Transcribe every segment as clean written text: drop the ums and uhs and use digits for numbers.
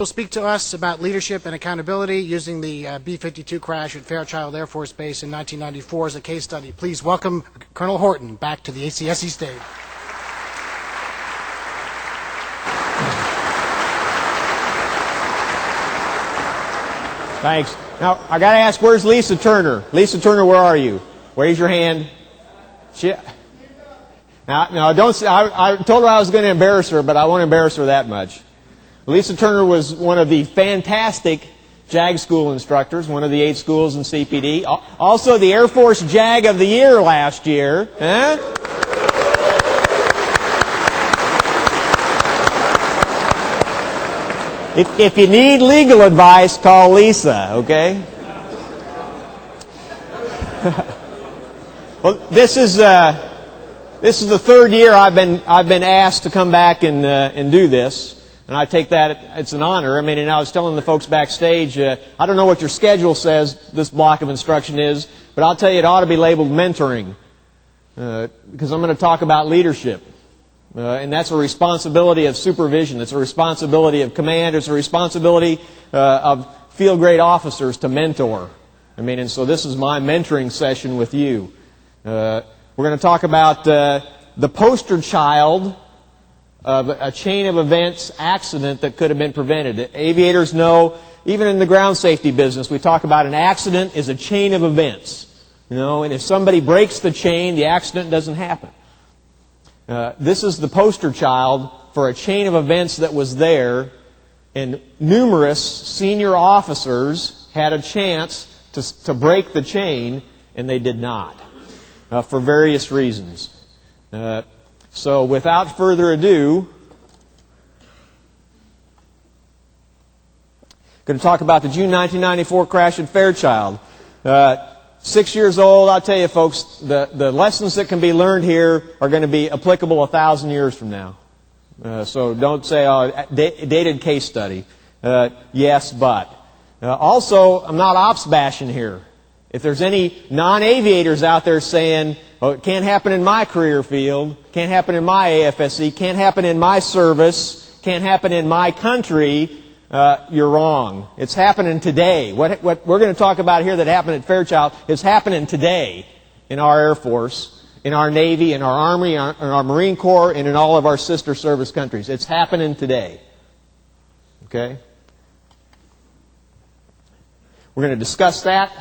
will speak to us about leadership and accountability using the B-52 crash at Fairchild Air Force Base in 1994 as a case study. Please welcome Colonel Horton back to the ACSC stage. Thanks. Now, I got to ask, where's Lisa Turner? Lisa Turner, where are you? Raise your hand. Now, don't say, I told her I was going to embarrass her, but I won't embarrass her that much. Lisa Turner was one of the fantastic JAG school instructors, one of the 8 schools in CPD. Also the Air Force JAG of the Year last year. Huh? If you need legal advice, call Lisa, okay? Well, this is the 3rd year I've been asked to come back and do this, and I take that it's an honor. I mean, and I was telling the folks backstage, I don't know what your schedule says this block of instruction is, but I'll tell you it ought to be labeled mentoring, because I'm going to talk about leadership. And that's a responsibility of supervision. It's a responsibility of command. It's a responsibility of field grade officers to mentor. I mean, and so this is my mentoring session with you. We're going to talk about the poster child of a chain of events accident that could have been prevented. Aviators know, even in the ground safety business, we talk about an accident is a chain of events. You know, and if somebody breaks the chain, the accident doesn't happen. This is the poster child for a chain of events that was there, and numerous senior officers had a chance to break the chain, and they did not, for various reasons. So without further ado, I'm going to talk about the June 1994 crash at Fairchild. 6 years old, I'll tell you folks, the lessons that can be learned here are going to be applicable 1,000 years from now. So don't say, oh, dated case study. Yes, but. Also, I'm not ops bashing here. If there's any non-aviators out there saying, oh, it can't happen in my career field, can't happen in my AFSC, can't happen in my service, can't happen in my country, you're wrong. It's happening today. What we're going to talk about here that happened at Fairchild is happening today in our Air Force, in our Navy, in our Army, in our Marine Corps, and in all of our sister service countries. It's happening today. Okay? We're going to discuss that.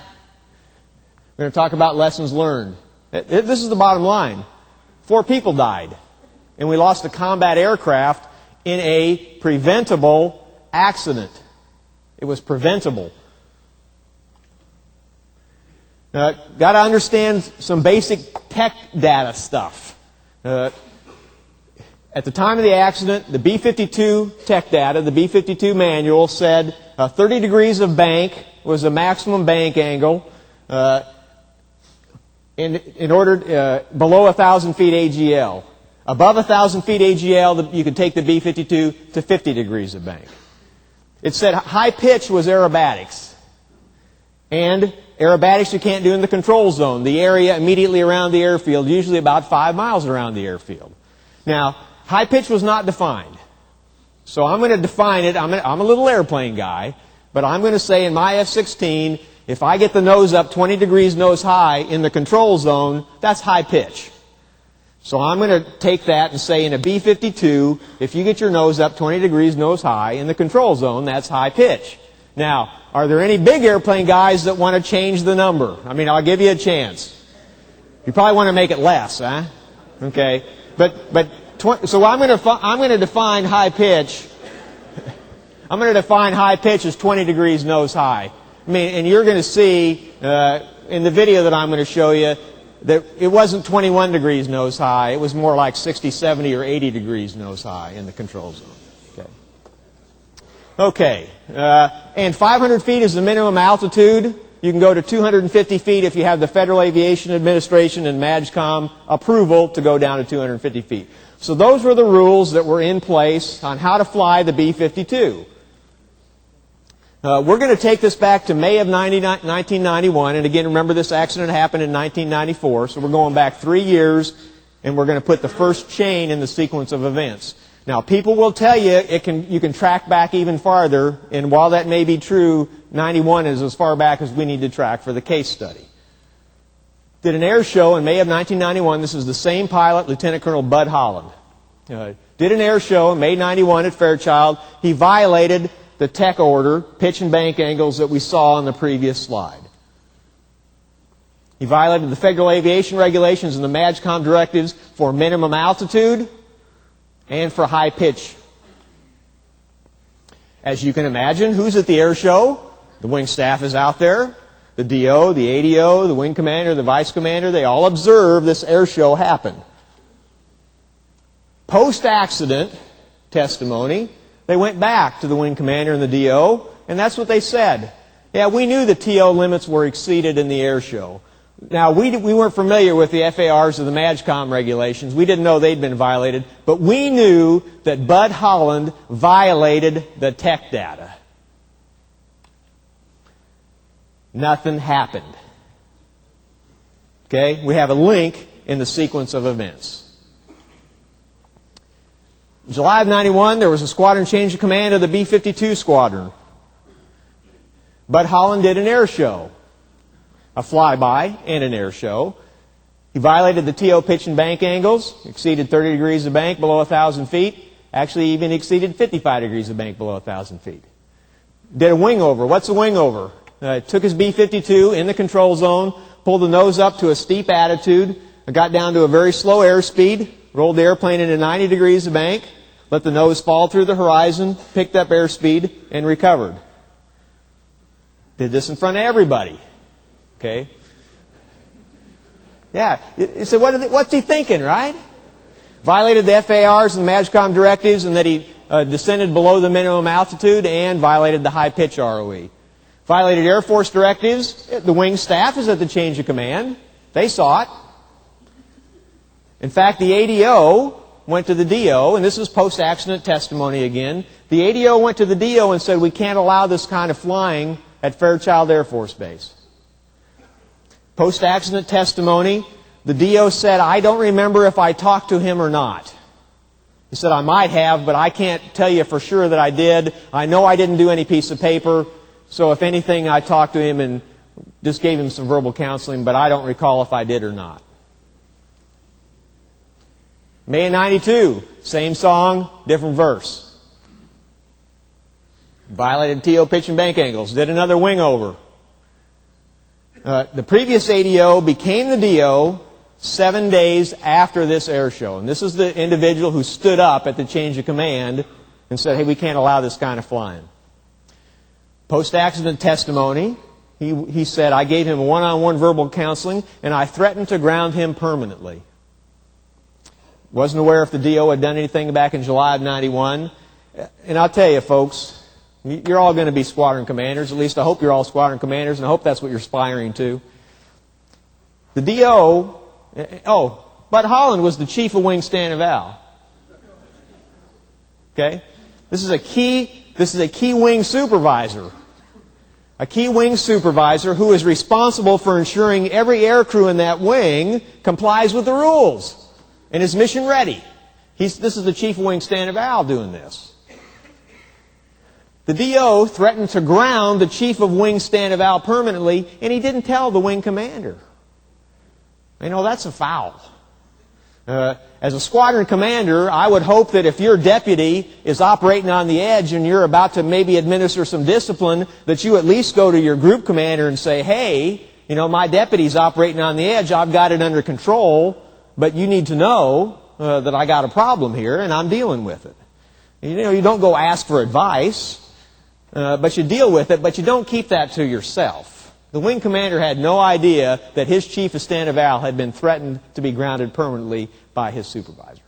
We're going to talk about lessons learned. This is the bottom line. 4 people died, and we lost a combat aircraft in a preventable accident. It was preventable. Got to understand some basic tech data stuff. At the time of the accident, the B-52 tech data, the B-52 manual said 30 degrees of bank was the maximum bank angle in order below 1,000 feet AGL. Above 1,000 feet AGL, you could take the B-52 to 50 degrees of bank. It said high pitch was aerobatics. And aerobatics you can't do in the control zone, the area immediately around the airfield, usually about 5 miles around the airfield. Now, high pitch was not defined. So I'm going to define it. I'm a little airplane guy, but I'm going to say in my F-16, if I get the nose up 20 degrees nose high in the control zone, that's high pitch. So I'm going to take that and say in a B-52, if you get your nose up 20 degrees nose high in the control zone, that's high pitch. Now, are there any big airplane guys that want to change the number? I mean, I'll give you a chance. You probably want to make it less, huh? Okay. So I'm going to define high pitch. I'm going to define high pitch as 20 degrees nose high. I mean, and you're going to see in the video that I'm going to show you that it wasn't 21 degrees nose high. It was more like 60, 70, or 80 degrees nose high in the control zone. Okay. And 500 feet is the minimum altitude. You can go to 250 feet if you have the Federal Aviation Administration and MAGCOM approval to go down to 250 feet. So those were the rules that were in place on how to fly the B-52. We're going to take this back to May of 1991, and again, remember this accident happened in 1994, so we're going back 3 years, and we're going to put the first chain in the sequence of events. Now, people will tell you you can track back even farther, and while that may be true, 91 is as far back as we need to track for the case study. Did an air show in May of 1991. This is the same pilot, Lieutenant Colonel Bud Holland. Did an air show in May 91 at Fairchild. He violated the tech order, pitch and bank angles that we saw on the previous slide. He violated the federal aviation regulations and the MAGCOM directives for minimum altitude and for high pitch. As you can imagine, who's at the air show? The wing staff is out there. The DO, the ADO, the wing commander, the vice commander, they all observe this air show happen. Post-accident testimony, they went back to the wing commander and the DO, and that's what they said. Yeah, we knew the TO limits were exceeded in the air show. Now, we weren't familiar with the FARs or the MAGCOM regulations. We didn't know they'd been violated, but we knew that Bud Holland violated the tech data. Nothing happened. Okay? We have a link in the sequence of events. In July of 91, there was a squadron change of command of the B-52 squadron. Bud Holland did an air show. A flyby and an air show. He violated the TO pitch and bank angles, exceeded 30 degrees of bank below 1,000 feet, actually even exceeded 55 degrees of bank below 1,000 feet. Did a wing over. What's a wing over? Took his B-52 in the control zone, pulled the nose up to a steep attitude, got down to a very slow airspeed, rolled the airplane into 90 degrees of bank, let the nose fall through the horizon, picked up airspeed, and recovered. Did this in front of everybody. Okay? Yeah. You say, what's he thinking, right? Violated the FARs and the MAGCOM directives, and that he descended below the minimum altitude, and violated the high pitch ROE. Violated Air Force directives. The wing staff is at the change of command. They saw it. In fact, the ADO went to the DO, and this is post-accident testimony again. The ADO went to the DO and said, we can't allow this kind of flying at Fairchild Air Force Base. Post-accident testimony, the DO said, I don't remember if I talked to him or not. He said, I might have, but I can't tell you for sure that I did. I know I didn't do any piece of paper, so if anything, I talked to him and just gave him some verbal counseling, but I don't recall if I did or not. May of 92, same song, different verse. Violated TO pitch and bank angles, did another wing over. The previous ADO became the DO 7 days after this air show. And this is the individual who stood up at the change of command and said, hey, we can't allow this kind of flying. Post-accident testimony, he said, I gave him one-on-one verbal counseling, and I threatened to ground him permanently. Wasn't aware if the DO had done anything back in July of 91. And I'll tell you, folks, you're all going to be squadron commanders. At least I hope you're all squadron commanders, and I hope that's what you're aspiring to. The DO, Bud Holland was the chief of Wing Stand and Val. Okay? This is a key wing supervisor. A key wing supervisor who is responsible for ensuring every aircrew in that wing complies with the rules and is mission ready. This is the chief of Wing Stand and Val doing this. The DO threatened to ground the chief of Wing Stand and Val permanently, and he didn't tell the wing commander. You know, that's a foul. As a squadron commander, I would hope that if your deputy is operating on the edge and you're about to maybe administer some discipline, that you at least go to your group commander and say, hey, you know, my deputy's operating on the edge, I've got it under control, but you need to know that I got a problem here and I'm dealing with it. You know, you don't go ask for advice. But you deal with it, but you don't keep that to yourself. The wing commander had no idea that his chief of stand of Val had been threatened to be grounded permanently by his supervisor.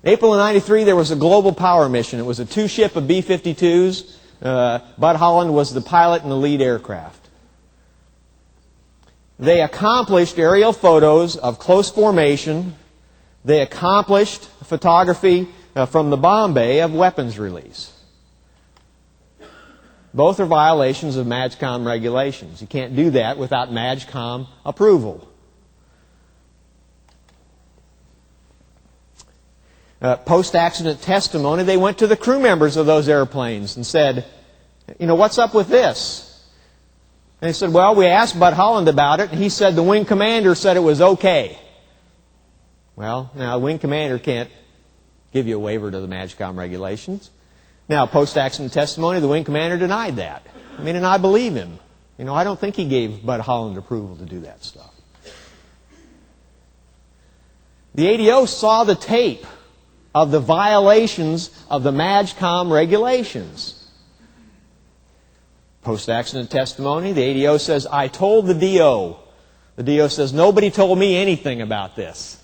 In April of 93, there was a global power mission. It was a two-ship of B-52s. Bud Holland was the pilot and the lead aircraft. They accomplished aerial photos of close formation. They accomplished photography from the bomb bay of weapons release. Both are violations of MAGCOM regulations. You can't do that without MAGCOM approval. post-accident testimony, they went to the crew members of those airplanes and said, what's up with this? And they said, well, we asked Bud Holland about it, and he said the wing commander said it was okay. Well, now, the wing commander can't give you a waiver to the MAGCOM regulations. Now, post-accident testimony, the wing commander denied that. And I believe him. I don't think he gave Bud Holland approval to do that stuff. The ADO saw the tape of the violations of the MAGCOM regulations. Post-accident testimony, the ADO says, I told the DO. The DO says, nobody told me anything about this.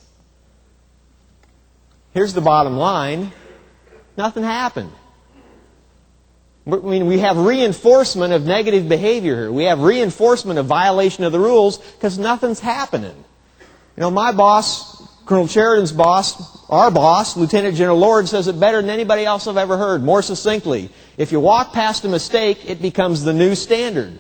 Here's the bottom line. Nothing happened. We have reinforcement of negative behavior here. We have reinforcement of violation of the rules because nothing's happening. My boss, Colonel Sheridan's boss, our boss, Lieutenant General Lord, says it better than anybody else I've ever heard, more succinctly. If you walk past a mistake, it becomes the new standard.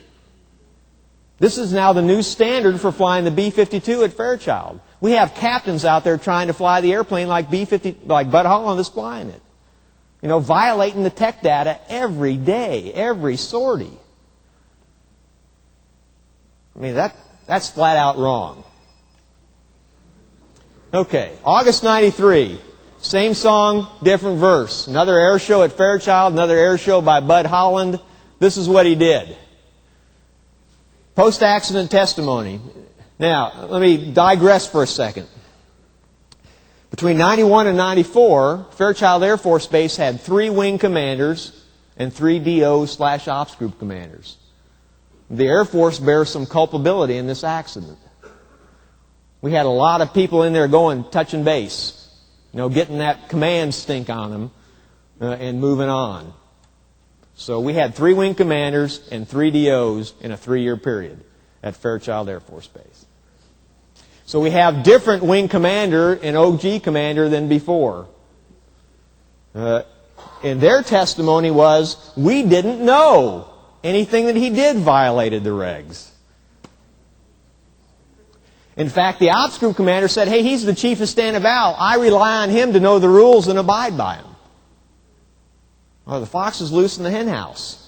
This is now the new standard for flying the B-52 at Fairchild. We have captains out there trying to fly the airplane like Bud Holland is flying it. Violating the tech data every day, every sortie. That's flat out wrong. Okay, August 93. Same song, different verse. Another air show at Fairchild, another air show by Bud Holland. This is what he did. Post-accident testimony. Now, let me digress for a second. Between 91 and 94, Fairchild Air Force Base had 3 wing commanders and 3 DO/ops group commanders. The Air Force bears some culpability in this accident. We had a lot of people in there touching base, getting that command stink on them and moving on. So we had 3 wing commanders and 3 DOs in a 3-year period at Fairchild Air Force Base. So we have different wing commander and OG commander than before. And their testimony was, we didn't know anything that he did violated the regs. In fact, the ops group commander said, hey, he's the chief of stand of Al. I rely on him to know the rules and abide by them. Well, the fox is loose in the hen house.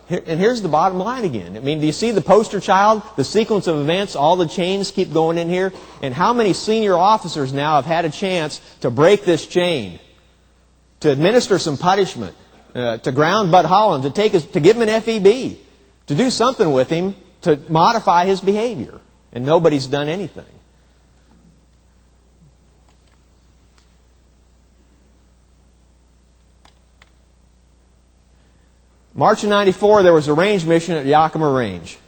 And here's the bottom line again. Do you see the poster child, the sequence of events, all the chains keep going in here? And how many senior officers now have had a chance to break this chain, to administer some punishment, to ground Bud Holland, to give him an FEB, to do something with him, to modify his behavior? And nobody's done anything. March of 94, there was a range mission at Yakima Range.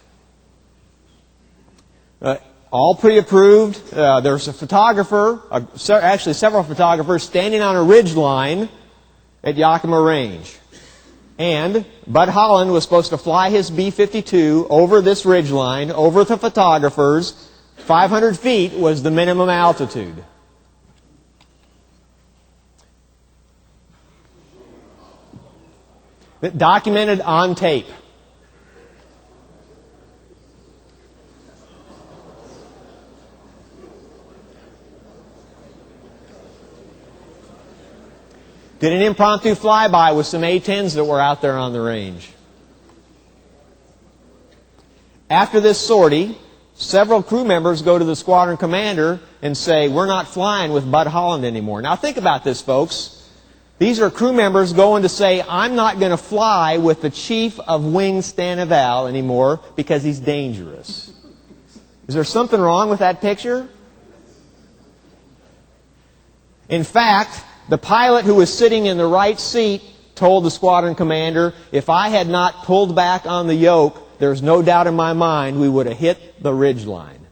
All pre-approved. There's a photographer, actually several photographers, standing on a ridge line at Yakima Range. And Bud Holland was supposed to fly his B-52 over this ridge line, over the photographers. 500 feet was the minimum altitude. Documented on tape. Did an impromptu flyby with some A-10s that were out there on the range. After this sortie, several crew members go to the squadron commander and say, we're not flying with Bud Holland anymore. Now think about this, folks. These are crew members going to say, I'm not going to fly with the chief of Wing Stanival anymore because he's dangerous. Is there something wrong with that picture? In fact, the pilot who was sitting in the right seat told the squadron commander, if I had not pulled back on the yoke, there's no doubt in my mind we would have hit the ridge line.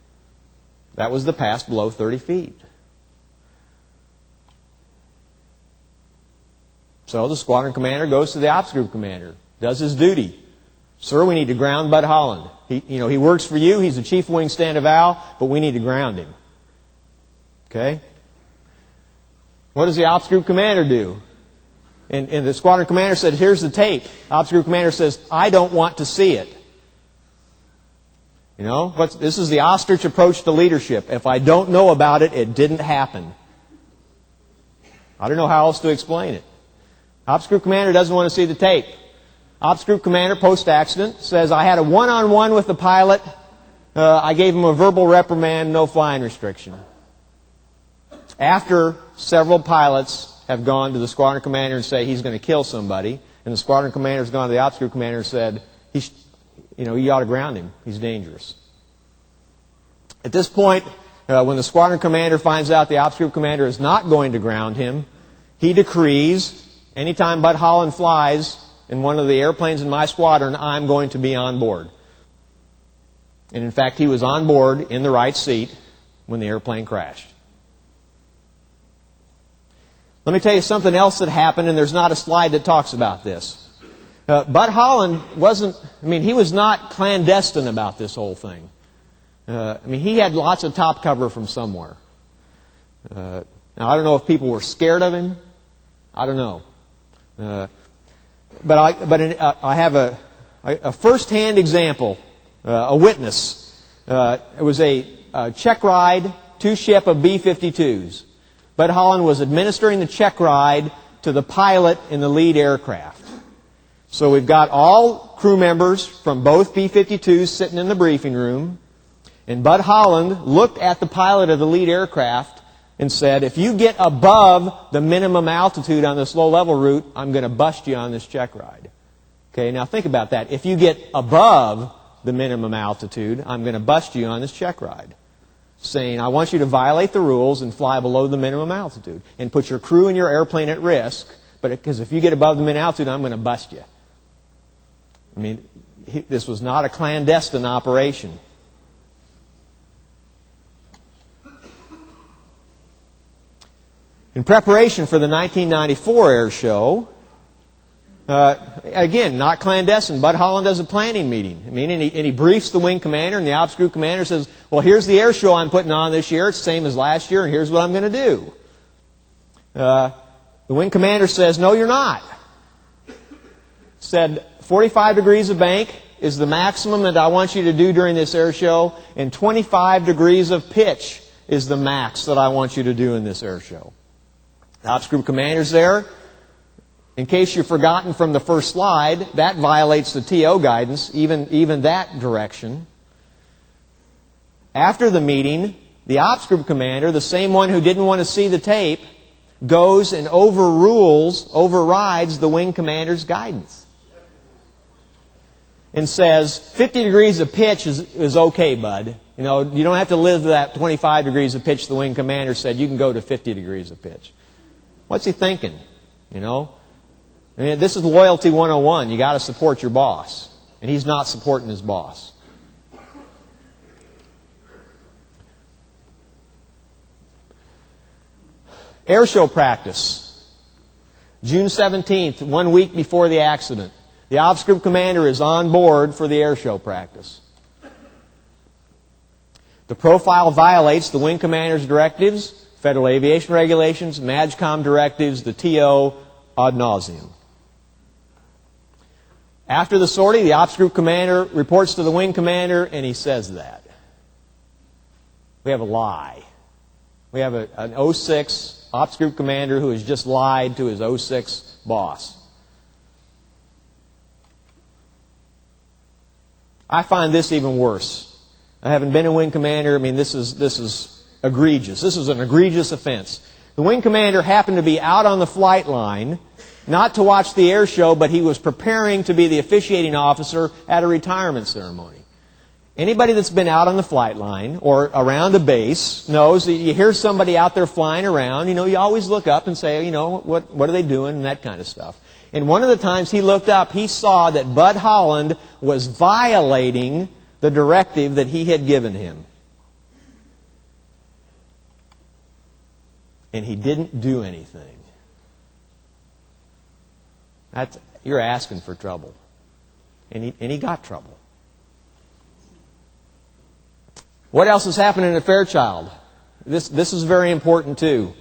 That was the pass below 30 feet. So the squadron commander goes to the ops group commander, does his duty. Sir, we need to ground Bud Holland. He works for you. He's the chief of Wing Stanival, but we need to ground him. Okay? What does the ops group commander do? And the squadron commander said, here's the tape. Ops group commander says, I don't want to see it. You know, this is the ostrich approach to leadership. If I don't know about it, it didn't happen. I don't know how else to explain it. Ops Group Commander doesn't want to see the tape. Ops Group Commander, post-accident, says, I had a one-on-one with the pilot. I gave him a verbal reprimand, no flying restriction. After several pilots have gone to the squadron commander and say he's going to kill somebody, and the squadron commander has gone to the Ops Group Commander and said, you ought to ground him. He's dangerous. At this point, when the squadron commander finds out the Ops Group Commander is not going to ground him, he decrees, anytime Bud Holland flies in one of the airplanes in my squadron, I'm going to be on board. And in fact, he was on board in the right seat when the airplane crashed. Let me tell you something else that happened, and there's not a slide that talks about this. Bud Holland he was not clandestine about this whole thing. He had lots of top cover from somewhere. Now, I don't know if people were scared of him. I don't know. But I have a first-hand example, a witness. It was a check ride, 2 ship of B-52s. Bud Holland was administering the check ride to the pilot in the lead aircraft. So we've got all crew members from both B-52s sitting in the briefing room, and Bud Holland looked at the pilot of the lead aircraft and said, if you get above the minimum altitude on this low-level route, I'm going to bust you on this check ride. Okay, now think about that. If you get above the minimum altitude, I'm going to bust you on this check ride. Saying, I want you to violate the rules and fly below the minimum altitude and put your crew and your airplane at risk, but because if you get above the minimum altitude, I'm going to bust you. This was not a clandestine operation. In preparation for the 1994 air show, again, not clandestine, Bud Holland does a planning meeting. And he briefs the wing commander, and the ops group commander says, well, here's the air show I'm putting on this year. It's the same as last year, and here's what I'm going to do. The wing commander says, no, you're not. Said, 45 degrees of bank is the maximum that I want you to do during this air show, and 25 degrees of pitch is the max that I want you to do in this air show. The ops group commander's there. In case you've forgotten from the first slide, that violates the TO guidance, even that direction. After the meeting, the ops group commander, the same one who didn't want to see the tape, goes and overrides the wing commander's guidance. And says, 50 degrees of pitch is okay, Bud. You don't have to live to that 25 degrees of pitch the wing commander said. You can go to 50 degrees of pitch. What's he thinking? This is loyalty 101. You got to support your boss. And he's not supporting his boss. Air show practice. June 17th, 1 week before the accident. The ops group commander is on board for the air show practice. The profile violates the wing commander's directives, Federal Aviation Regulations, MAGCOM directives, the TO, ad nauseum. After the sortie, the ops group commander reports to the wing commander, and he says that. We have a lie. We have an 06 ops group commander who has just lied to his 06 boss. I find this even worse. I haven't been a wing commander. This is egregious. This is an egregious offense. The wing commander happened to be out on the flight line, not to watch the air show, but he was preparing to be the officiating officer at a retirement ceremony. Anybody that's been out on the flight line or around a base knows that you hear somebody out there flying around, you always look up and say, what are they doing and that kind of stuff. And one of the times he looked up, he saw that Bud Holland was violating the directive that he had given him. And he didn't do anything. You're asking for trouble. And he got trouble. What else is happening at Fairchild? This is very important too.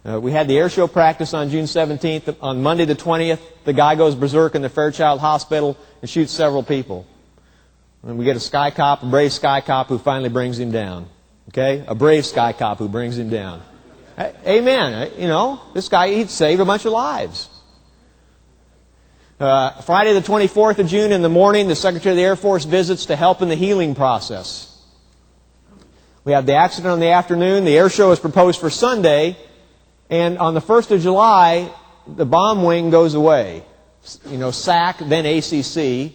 We had the air show practice on June 17th. On Monday the 20th, the guy goes berserk in the Fairchild Hospital and shoots several people. And we get a sky cop, a brave sky cop who finally brings him down. Okay? A brave sky cop who brings him down. Amen. You know, this guy, he saved a bunch of lives. Friday the 24th of June in the morning, the Secretary of the Air Force visits to help in the healing process. We have the accident on the afternoon. The air show is proposed for Sunday. And on the 1st of July, the bomb wing goes away. You know, SAC, then ACC,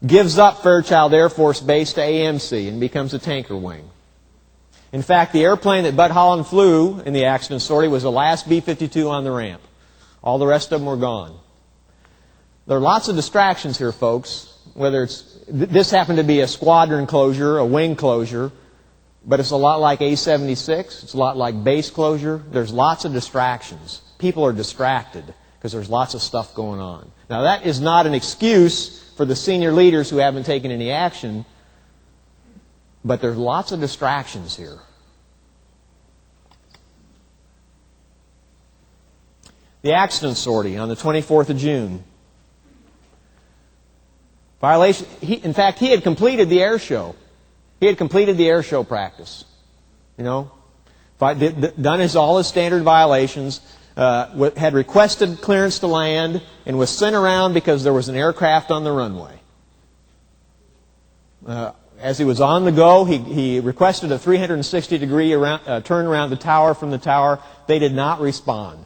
gives up Fairchild Air Force Base to AMC and becomes a tanker wing. In fact, the airplane that Bud Holland flew in the accident story was the last B-52 on the ramp. All the rest of them were gone. There are lots of distractions here, folks. Whether this happened to be a squadron closure, a wing closure, but it's a lot like A-76. It's a lot like base closure. There's lots of distractions. People are distracted because there's lots of stuff going on. Now, that is not an excuse for the senior leaders who haven't taken any action, but there's lots of distractions here. The accident sortie on the 24th of June. Violation. In fact, he had completed the air show. He had completed the air show practice. You know, done all his standard violations, had requested clearance to land, and was sent around because there was an aircraft on the runway. As he was on the go, he requested a 360-degree turn around the tower from the tower. They did not respond.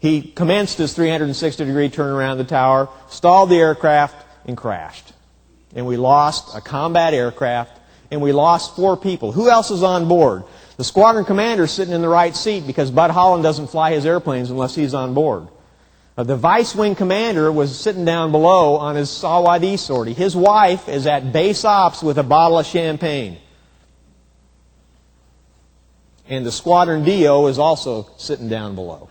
He commenced his 360-degree turn around the tower, stalled the aircraft, and crashed. And we lost a combat aircraft, and we lost 4 people. Who else is on board? The squadron commander is sitting in the right seat because Bud Holland doesn't fly his airplanes unless he's on board. The vice wing commander was sitting down below on his Sawadee sortie. His wife is at base ops with a bottle of champagne. And the squadron DO is also sitting down below.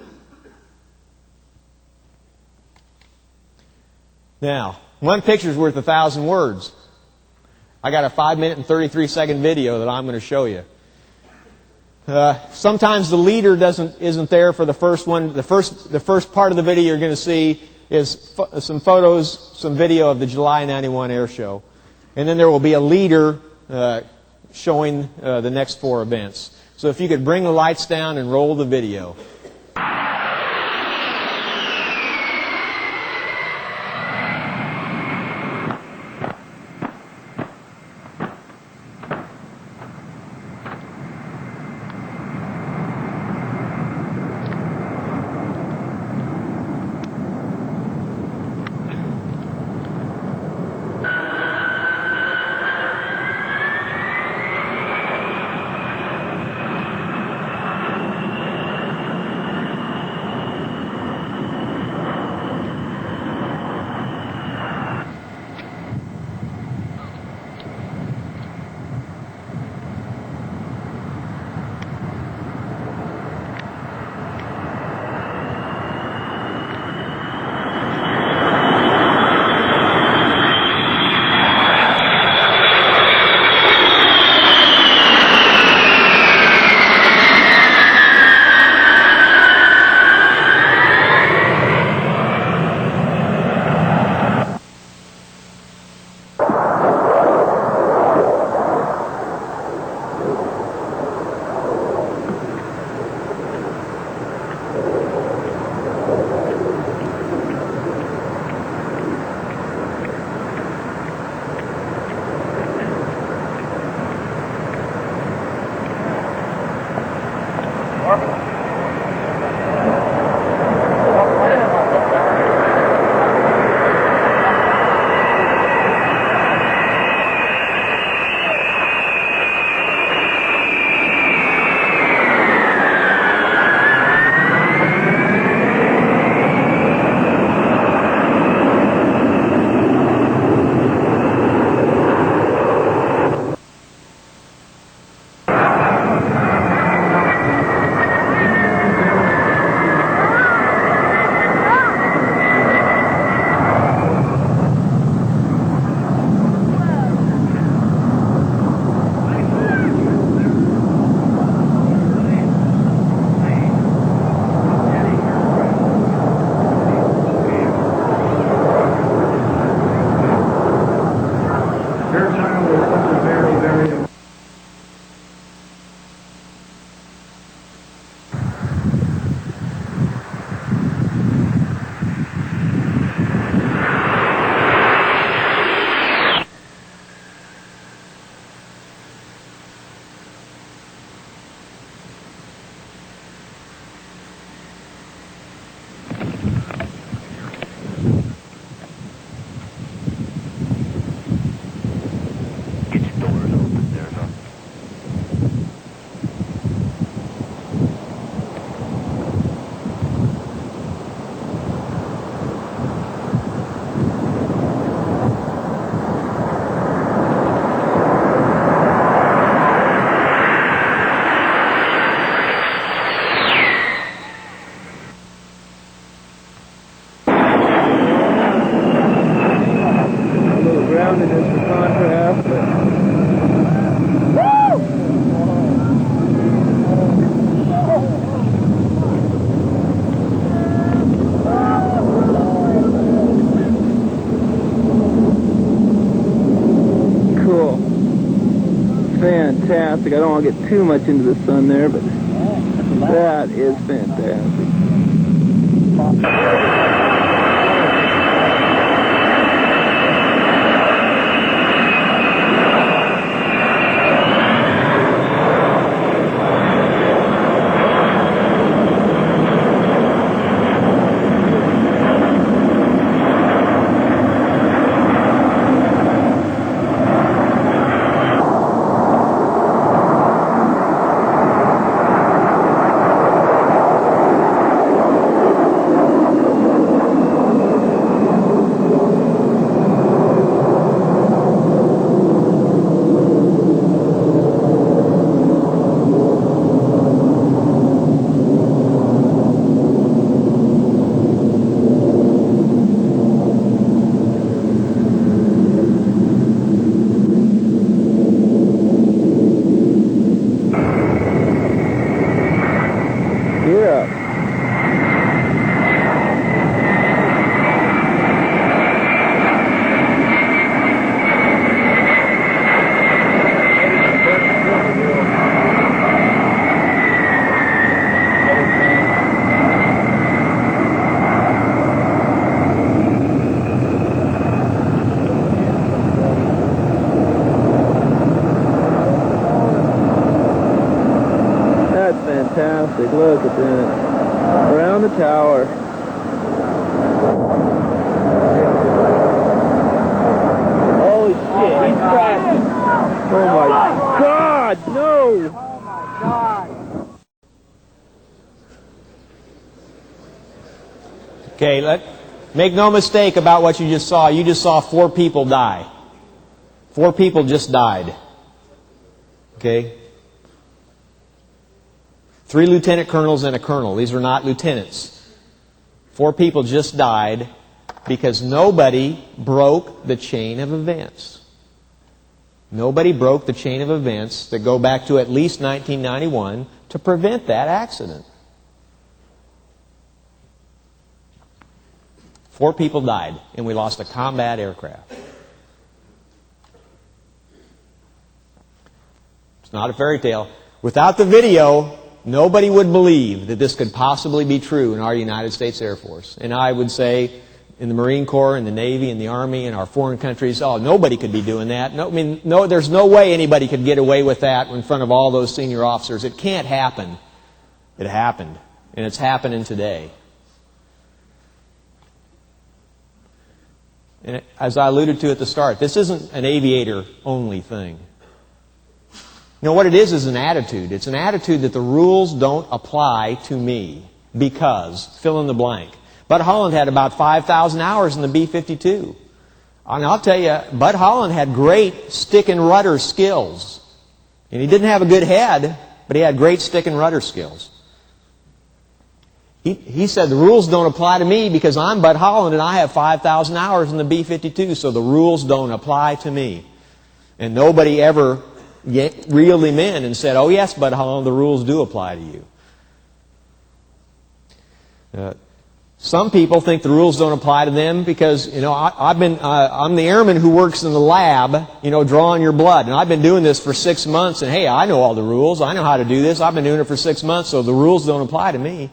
Now, one picture's worth 1,000 words. I got a 5-minute and 33-second video that I'm going to show you. Sometimes the leader isn't there for the first one. The first part of the video you're going to see is some photos, some video of the July 91 air show. And then there will be a leader showing the next 4 events. So if you could bring the lights down and roll the video. fantastic. I don't want to get too much into the sun there, but that is fantastic. Fantastic. Look at that. Around the tower. Holy shit, he's crashing. Oh my God, no! Oh my God. Okay, make no mistake about what you just saw. You just saw 4 people die. 4 people just died. Okay? 3 lieutenant colonels and a colonel. These are not lieutenants. 4 people just died because nobody broke the chain of events. Nobody broke the chain of events that go back to at least 1991 to prevent that accident. 4 people died, and we lost a combat aircraft. It's not a fairy tale. Without the video, nobody would believe that this could possibly be true in our United States Air Force. And I would say in the Marine Corps, in the Navy, in the Army, in our foreign countries, oh, nobody could be doing that. No, there's no way anybody could get away with that in front of all those senior officers. It can't happen. It happened. And it's happening today. And as I alluded to at the start, this isn't an aviator-only thing. You know, what it is an attitude. It's an attitude that the rules don't apply to me because, fill in the blank. Bud Holland had about 5,000 hours in the B-52. And I'll tell you, Bud Holland had great stick and rudder skills. And he didn't have a good head, but he had great stick and rudder skills. He said, the rules don't apply to me because I'm Bud Holland and I have 5,000 hours in the B-52, so the rules don't apply to me. And nobody ever reeled him in and said, oh yes, Bud Holland, the rules do apply to you. Some people think the rules don't apply to them because, you know, I'm the airman who works in the lab, you know, drawing your blood. And I've been doing this for 6 months, and hey, I know all the rules. I know how to do this. I've been doing it for 6 months, so the rules don't apply to me.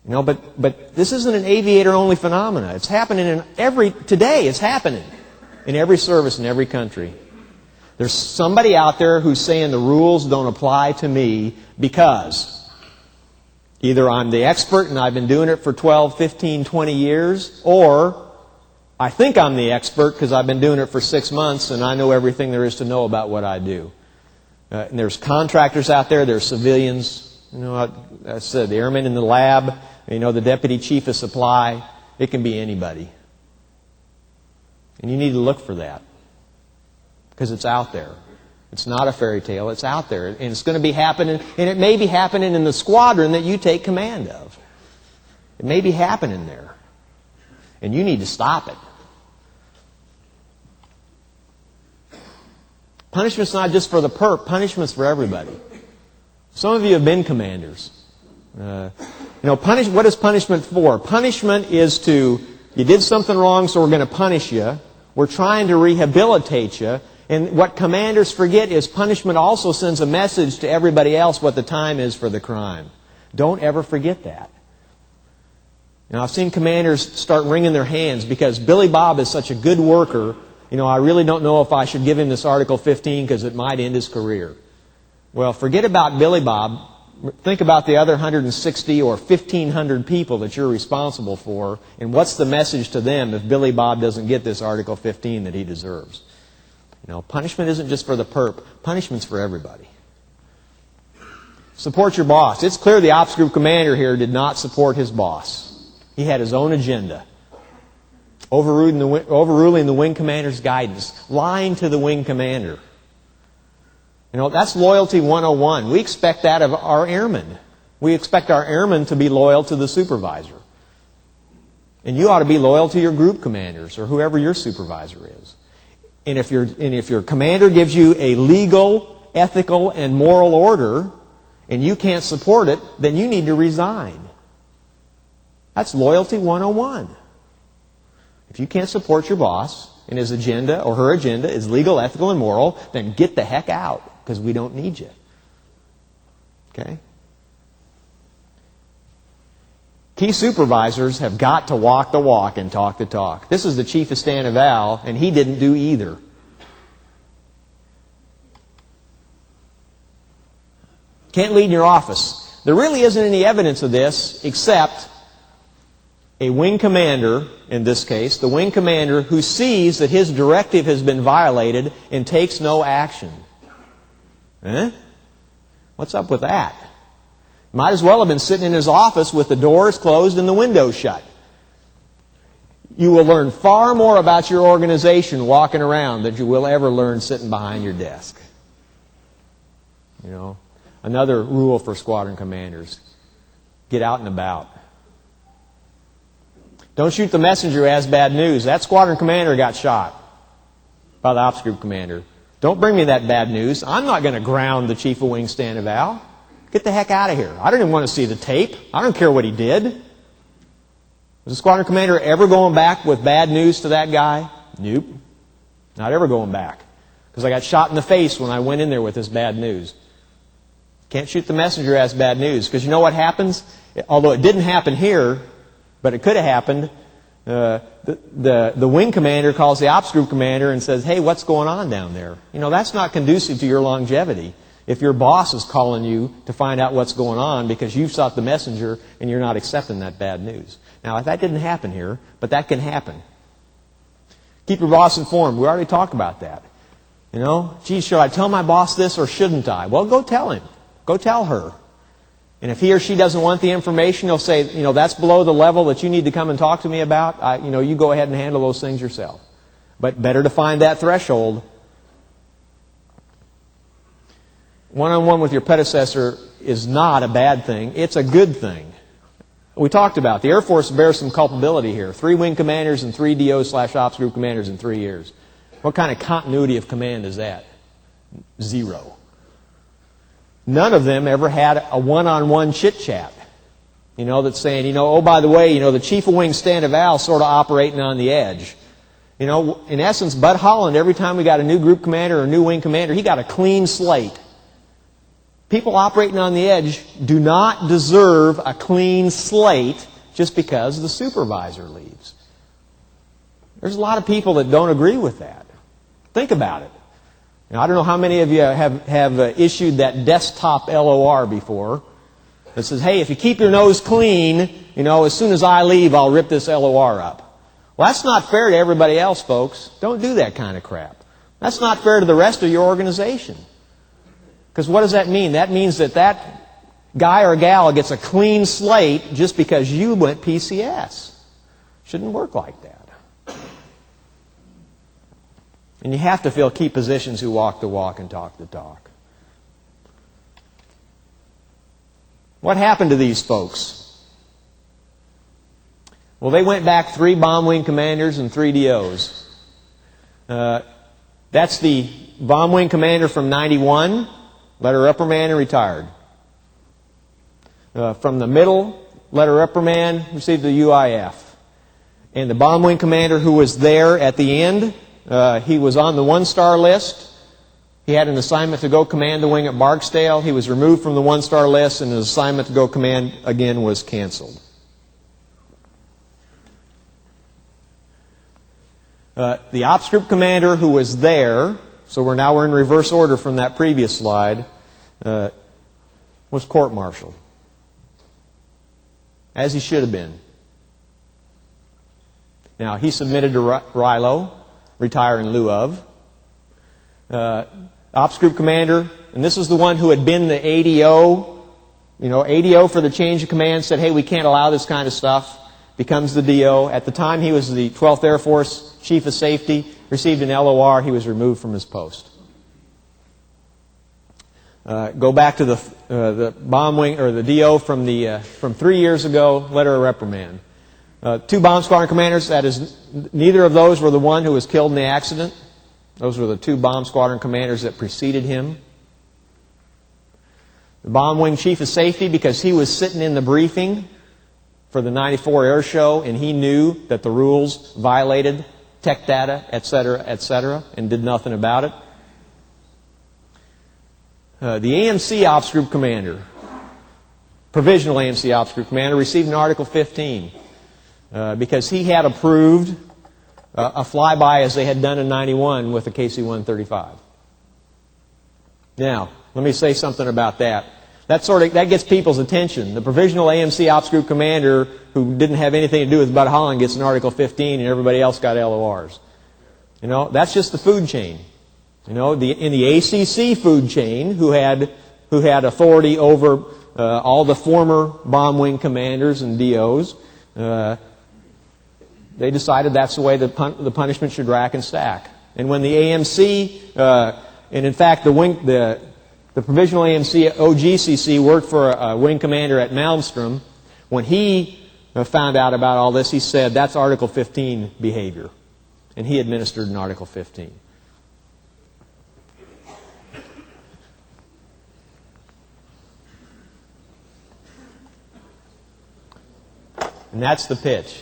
You know, but this isn't an aviator-only phenomena. It's happening today it's happening in every service in every country. There's somebody out there who's saying the rules don't apply to me because either I'm the expert and I've been doing it for 12, 15, 20 years, or I think I'm the expert because I've been doing it for 6 months and I know everything there is to know about what I do. And there's contractors out there, there's civilians, you know, I said the airmen in the lab, you know, the deputy chief of supply, it can be anybody. And you need to look for that. Because it's out there. It's not a fairy tale. It's out there. And it's going to be happening. And it may be happening in the squadron that you take command of. It may be happening there. And you need to stop it. Punishment's not just for the perp. Punishment's for everybody. Some of you have been commanders. What is punishment for? Punishment is you did something wrong, so we're going to punish you. We're trying to rehabilitate you. And what commanders forget is punishment also sends a message to everybody else what the time is for the crime. Don't ever forget that. Now, I've seen commanders start wringing their hands because Billy Bob is such a good worker. I really don't know if I should give him this Article 15 because it might end his career. Well, forget about Billy Bob. Think about the other 160 or 1,500 people that you're responsible for, and what's the message to them if Billy Bob doesn't get this Article 15 that he deserves? Punishment isn't just for the perp. Punishment's for everybody. Support your boss. It's clear the ops group commander here did not support his boss. He had his own agenda. Overruling the wing commander's guidance. Lying to the wing commander. That's loyalty 101. We expect that of our airmen. We expect our airmen to be loyal to the supervisor. And you ought to be loyal to your group commanders or whoever your supervisor is. And if your commander gives you a legal, ethical, and moral order, and you can't support it, then you need to resign. That's loyalty 101. If you can't support your boss and his agenda or her agenda is legal, ethical, and moral, then get the heck out, because we don't need you. Okay? Key supervisors have got to walk the walk and talk the talk. This is the chief of Stan Eval, and he didn't do either. Can't lead in your office. There really isn't any evidence of this except a wing commander, in this case, the wing commander who sees that his directive has been violated and takes no action. What's up with that? Might as well have been sitting in his office with the doors closed and the windows shut. You will learn far more about your organization walking around than you will ever learn sitting behind your desk. Another rule for squadron commanders: get out and about. Don't shoot the messenger who has bad news. That squadron commander got shot by the ops group commander. Don't bring me that bad news. I'm not going to ground the chief of wing, Stan Eval. Get the heck out of here. I don't even want to see the tape. I don't care what he did. Was the squadron commander ever going back with bad news to that guy? Nope. Not ever going back. Because I got shot in the face when I went in there with this bad news. Can't shoot the messenger who has bad news. Because you know what happens? Although it didn't happen here, but it could have happened. The wing commander calls the ops group commander and says, hey, what's going on down there? That's not conducive to your longevity. If your boss is calling you to find out what's going on because you've sought the messenger and you're not accepting that bad news. Now, that didn't happen here, but that can happen. Keep your boss informed. We already talked about that. Geez, should I tell my boss this or shouldn't I? Well, go tell him. Go tell her. And if he or she doesn't want the information, he'll say, that's below the level that you need to come and talk to me about. You go ahead and handle those things yourself. But better to find that threshold. One-on-one with your predecessor is not a bad thing. It's a good thing. We talked about the Air Force bears some culpability here. 3 wing commanders and 3 DO/ops group commanders in 3 years. What kind of continuity of command is that? 0. None of them ever had a one-on-one chit-chat. That's saying, oh, by the way, the chief of wing, Stan Eval, sort of operating on the edge. In essence, Bud Holland, every time we got a new group commander or a new wing commander, he got a clean slate. People operating on the edge do not deserve a clean slate just because the supervisor leaves. There's a lot of people that don't agree with that. Think about it. I don't know how many of you have issued that desktop LOR before that says, hey, if you keep your nose clean, as soon as I leave, I'll rip this LOR up. Well, that's not fair to everybody else, folks. Don't do that kind of crap. That's not fair to the rest of your organization. Because what does that mean? That means that guy or gal gets a clean slate just because you went PCS. Shouldn't work like that. And you have to fill key positions who walk the walk and talk the talk. What happened to these folks? Well, they went back 3 bomb wing commanders and 3 DOs. That's the bomb wing commander from 91, letter reprimand and retired. From the middle, letter reprimand, received the UIF. And the bomb wing commander who was there at the end he was on the 1-star list. He had an assignment to go command the wing at Barksdale. He was removed from the 1-star list, and his assignment to go command again was canceled. The ops group commander who was there, so we're in reverse order from that previous slide, was court-martialed, as he should have been. Now, he submitted to Rilo, retire in lieu of. Ops group commander, and this is the one who had been the ADO, ADO for the change of command, said, hey, we can't allow this kind of stuff, becomes the DO. At the time, he was the 12th Air Force Chief of Safety, received an LOR, he was removed from his post. Go back to the bomb wing, or the DO from 3 years ago, letter of reprimand. 2 bomb squadron commanders, that is, neither of those were the one who was killed in the accident. Those were the 2 bomb squadron commanders that preceded him. The bomb wing chief of safety, because he was sitting in the briefing for the 94 air show, and he knew that the rules violated tech data, etc., and did nothing about it. The AMC Ops Group Commander, provisional AMC Ops Group Commander, received an Article 15 because he had approved a flyby as they had done in 91 with the KC-135. Now, let me say something about that. That gets people's attention. The provisional AMC Ops Group Commander, who didn't have anything to do with Bud Holland, gets an Article 15, and everybody else got LORs. That's just the food chain. In the ACC food chain, who had authority over all the former bomb wing commanders and DOs, they decided that's the way the punishment should rack and stack. And when the AMC, and in fact the provisional AMC OGCC worked for a wing commander at Malmstrom, when he found out about all this, he said that's Article 15 behavior, and he administered an Article 15. And that's the pitch.